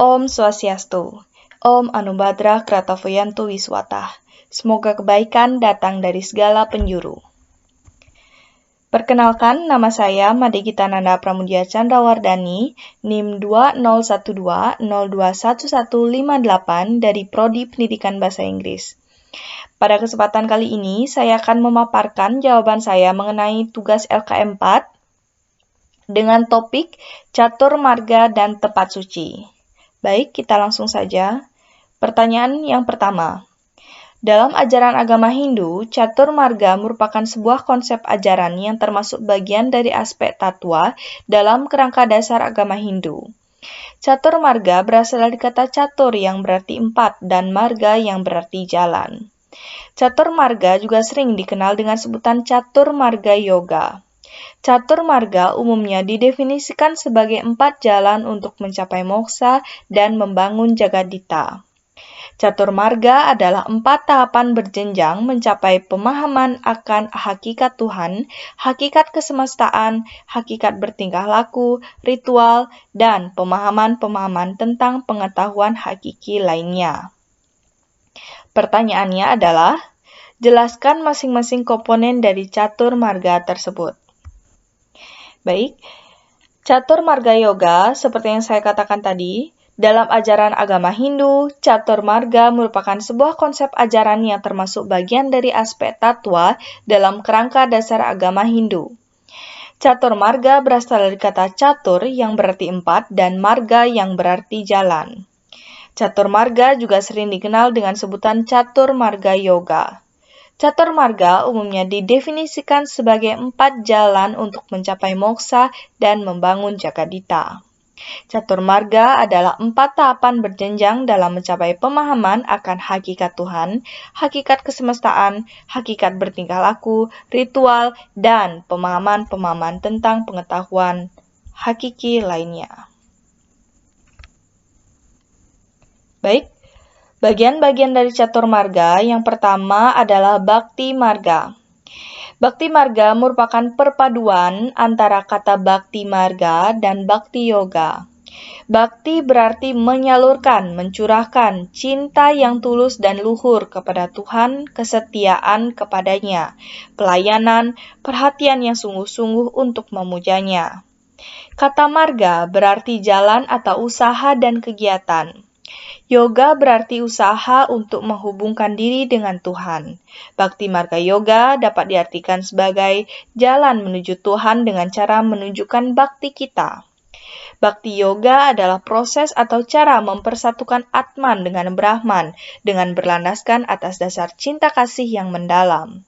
Om Swastiastu, Om Anubhadra Krataviyantu Wiswata. Semoga kebaikan datang dari segala penjuru. Perkenalkan, nama saya Madegita Nanda Pramudia Chandrawardhani, NIM 2012021158 dari Prodi Pendidikan Bahasa Inggris. Pada kesempatan kali ini, saya akan memaparkan jawaban saya mengenai tugas LKM 4 dengan topik catur marga dan tepat suci. Baik, kita langsung saja. Pertanyaan yang pertama. Dalam ajaran agama Hindu, catur marga merupakan sebuah konsep ajaran yang termasuk bagian dari aspek tatwa dalam kerangka dasar agama Hindu. Catur marga berasal dari kata catur yang berarti 4 dan marga yang berarti jalan. Catur marga juga sering dikenal dengan sebutan catur marga yoga. Catur marga umumnya didefinisikan sebagai 4 jalan untuk mencapai moksa dan membangun jagadita. Catur marga adalah 4 tahapan berjenjang mencapai pemahaman akan hakikat Tuhan, hakikat kesemestaan, hakikat bertingkah laku, ritual, dan pemahaman-pemahaman tentang pengetahuan hakiki lainnya. Pertanyaannya adalah, jelaskan masing-masing komponen dari catur marga tersebut. Baik, catur marga yoga seperti yang saya katakan tadi, dalam ajaran agama Hindu, catur marga merupakan sebuah konsep ajaran yang termasuk bagian dari aspek tatwa dalam kerangka dasar agama Hindu. Catur marga berasal dari kata catur yang berarti 4 dan marga yang berarti jalan. Catur marga juga sering dikenal dengan sebutan catur marga yoga. Catur marga umumnya didefinisikan sebagai 4 jalan untuk mencapai moksa dan membangun jagadita. Catur marga adalah 4 tahapan berjenjang dalam mencapai pemahaman akan hakikat Tuhan, hakikat kesemestaan, hakikat bertingkah laku, ritual, dan pemahaman-pemahaman tentang pengetahuan hakiki lainnya. Baik, bagian-bagian dari catur marga yang pertama adalah bhakti marga. Bhakti marga merupakan perpaduan antara kata bhakti marga dan bhakti yoga. Bhakti berarti menyalurkan, mencurahkan cinta yang tulus dan luhur kepada Tuhan, kesetiaan kepadanya, pelayanan, perhatian yang sungguh-sungguh untuk memujanya. Kata marga berarti jalan atau usaha dan kegiatan. Yoga berarti usaha untuk menghubungkan diri dengan Tuhan. Bhakti marga yoga dapat diartikan sebagai jalan menuju Tuhan dengan cara menunjukkan bakti kita. Bhakti yoga adalah proses atau cara mempersatukan Atman dengan Brahman dengan berlandaskan atas dasar cinta kasih yang mendalam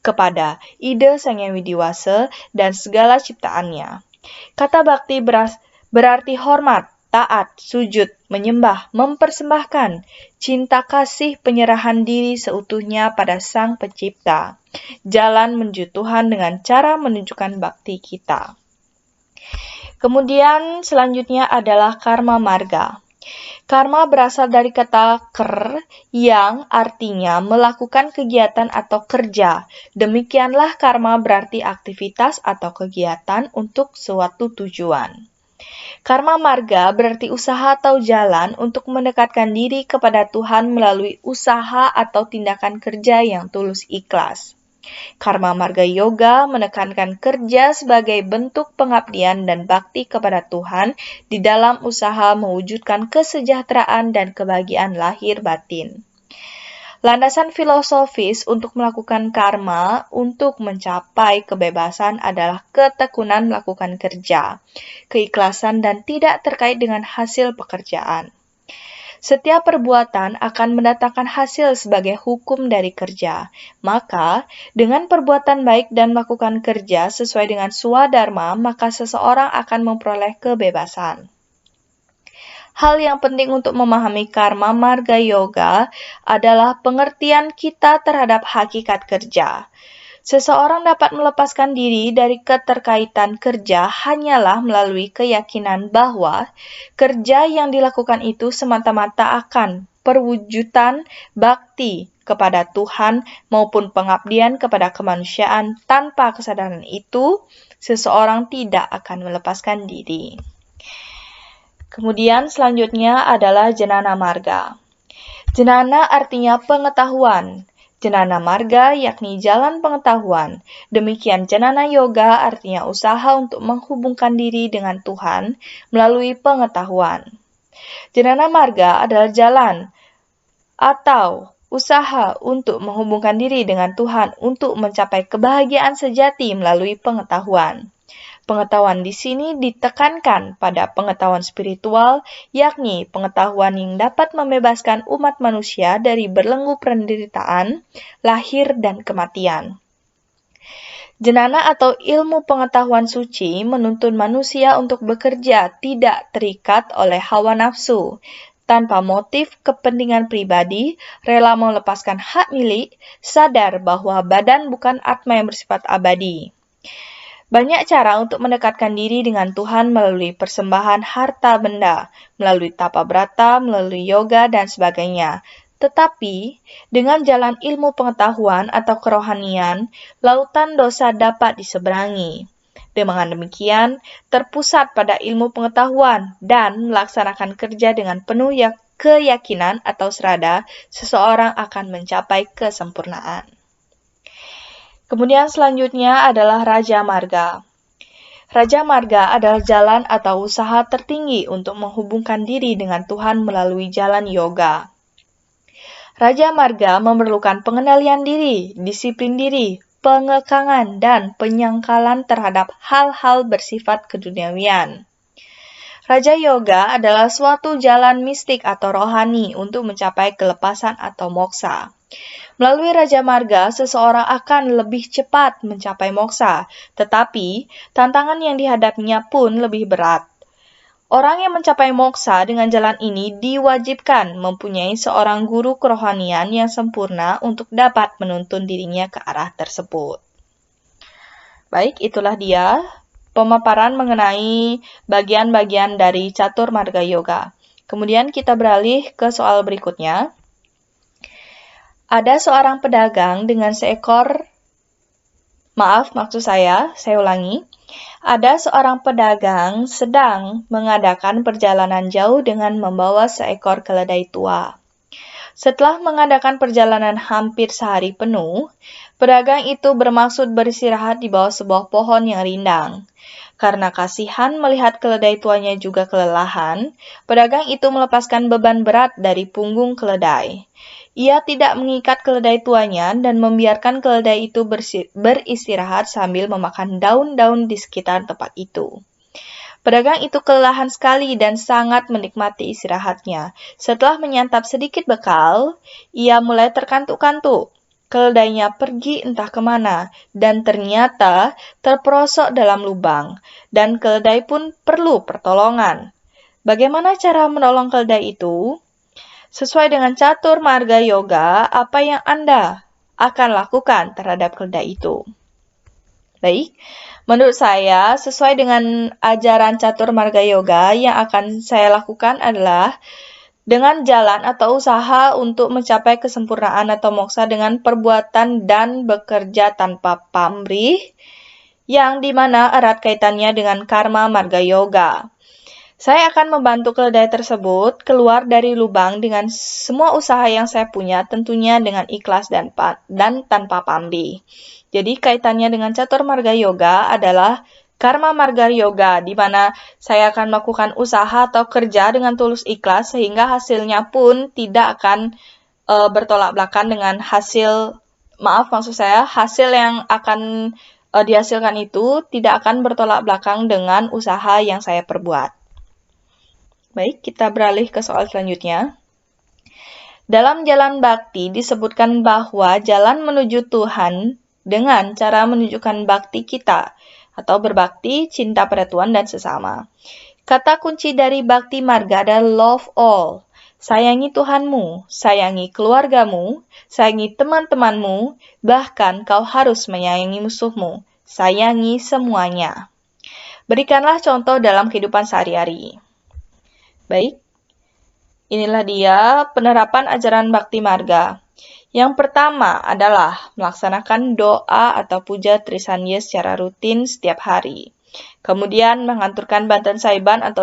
kepada ide Sang Hyang Widiwasa dan segala ciptaannya. Kata bakti berarti hormat, taat, sujud, menyembah, mempersembahkan, cinta kasih, penyerahan diri seutuhnya pada Sang Pencipta. Jalan menuju Tuhan dengan cara menunjukkan bakti kita. Kemudian selanjutnya adalah karma marga. Karma berasal dari kata ker yang artinya melakukan kegiatan atau kerja. Demikianlah karma berarti aktivitas atau kegiatan untuk suatu tujuan. Karma marga berarti usaha atau jalan untuk mendekatkan diri kepada Tuhan melalui usaha atau tindakan kerja yang tulus ikhlas. Karma marga yoga menekankan kerja sebagai bentuk pengabdian dan bakti kepada Tuhan di dalam usaha mewujudkan kesejahteraan dan kebahagiaan lahir batin. Landasan filosofis untuk melakukan karma untuk mencapai kebebasan adalah ketekunan melakukan kerja, keikhlasan dan tidak terkait dengan hasil pekerjaan. Setiap perbuatan akan mendatangkan hasil sebagai hukum dari kerja. Maka, dengan perbuatan baik dan melakukan kerja sesuai dengan swadharma, maka seseorang akan memperoleh kebebasan. Hal yang penting untuk memahami karma marga yoga adalah pengertian kita terhadap hakikat kerja. Seseorang dapat melepaskan diri dari keterkaitan kerja hanyalah melalui keyakinan bahwa kerja yang dilakukan itu semata-mata akan perwujudan bakti kepada Tuhan maupun pengabdian kepada kemanusiaan. Tanpa kesadaran itu, seseorang tidak akan melepaskan diri. Kemudian selanjutnya adalah Jenana Marga. Jenana artinya pengetahuan. Jenana Marga yakni jalan pengetahuan. Demikian Jenana Yoga artinya usaha untuk menghubungkan diri dengan Tuhan melalui pengetahuan. Jenana Marga adalah jalan atau usaha untuk menghubungkan diri dengan Tuhan untuk mencapai kebahagiaan sejati melalui pengetahuan. Pengetahuan di sini ditekankan pada pengetahuan spiritual, yakni pengetahuan yang dapat membebaskan umat manusia dari belenggu penderitaan, lahir, dan kematian. Jenana atau ilmu pengetahuan suci menuntun manusia untuk bekerja tidak terikat oleh hawa nafsu, tanpa motif kepentingan pribadi, rela melepaskan hak milik, sadar bahwa badan bukan atma yang bersifat abadi. Banyak cara untuk mendekatkan diri dengan Tuhan melalui persembahan harta benda, melalui tapa brata, melalui yoga, dan sebagainya. Tetapi, dengan jalan ilmu pengetahuan atau kerohanian, lautan dosa dapat diseberangi. Dengan demikian, terpusat pada ilmu pengetahuan dan melaksanakan kerja dengan penuh keyakinan atau serada, seseorang akan mencapai kesempurnaan. Kemudian selanjutnya adalah Raja Marga. Raja Marga adalah jalan atau usaha tertinggi untuk menghubungkan diri dengan Tuhan melalui jalan yoga. Raja Marga memerlukan pengendalian diri, disiplin diri, pengekangan, dan penyangkalan terhadap hal-hal bersifat keduniawian. Raja Yoga adalah suatu jalan mistik atau rohani untuk mencapai kelepasan atau moksa. Melalui Raja Marga, seseorang akan lebih cepat mencapai moksa, tetapi tantangan yang dihadapinya pun lebih berat. Orang yang mencapai moksa dengan jalan ini diwajibkan mempunyai seorang guru kerohanian yang sempurna untuk dapat menuntun dirinya ke arah tersebut. Baik, itulah dia pemaparan mengenai bagian-bagian dari Catur Marga Yoga. Kemudian kita beralih ke soal berikutnya. Ada seorang pedagang dengan saya ulangi. Ada seorang pedagang sedang mengadakan perjalanan jauh dengan membawa seekor keledai tua. Setelah mengadakan perjalanan hampir sehari penuh, pedagang itu bermaksud beristirahat di bawah sebuah pohon yang rindang. Karena kasihan melihat keledai tuanya juga kelelahan, pedagang itu melepaskan beban berat dari punggung keledai. Ia tidak mengikat keledai tuanya dan membiarkan keledai itu beristirahat sambil memakan daun-daun di sekitar tempat itu. Pedagang itu kelelahan sekali dan sangat menikmati istirahatnya. Setelah menyantap sedikit bekal, ia mulai terkantuk-kantuk. Keledainya pergi entah kemana, dan ternyata terperosok dalam lubang, dan keledai pun perlu pertolongan. Bagaimana cara menolong keledai itu? Sesuai dengan Catur Marga Yoga, apa yang Anda akan lakukan terhadap keledai itu? Baik, menurut saya sesuai dengan ajaran Catur Marga Yoga, yang akan saya lakukan adalah dengan jalan atau usaha untuk mencapai kesempurnaan atau moksa dengan perbuatan dan bekerja tanpa pamrih, yang dimana erat kaitannya dengan Karma Marga Yoga. Saya akan membantu keledai tersebut keluar dari lubang dengan semua usaha yang saya punya, tentunya dengan ikhlas dan tanpa pamrih. Jadi kaitannya dengan Catur Marga Yoga adalah Karma Marga Yoga, di mana saya akan melakukan usaha atau kerja dengan tulus ikhlas, sehingga hasilnya pun tidak akan bertolak belakang dengan hasil yang akan dihasilkan itu tidak akan bertolak belakang dengan usaha yang saya perbuat. Baik, kita beralih ke soal selanjutnya. Dalam jalan bakti disebutkan bahwa jalan menuju Tuhan dengan cara menunjukkan bakti kita atau berbakti, cinta pada Tuhan dan sesama. Kata kunci dari bakti marga adalah love all. Sayangi Tuhanmu, sayangi keluargamu, sayangi teman-temanmu, bahkan kau harus menyayangi musuhmu. Sayangi semuanya. Berikanlah contoh dalam kehidupan sehari-hari. Baik, inilah dia penerapan ajaran Bakti Marga. Yang pertama adalah melaksanakan doa atau puja Trisanya secara rutin setiap hari. Kemudian mengaturkan banten saiban atau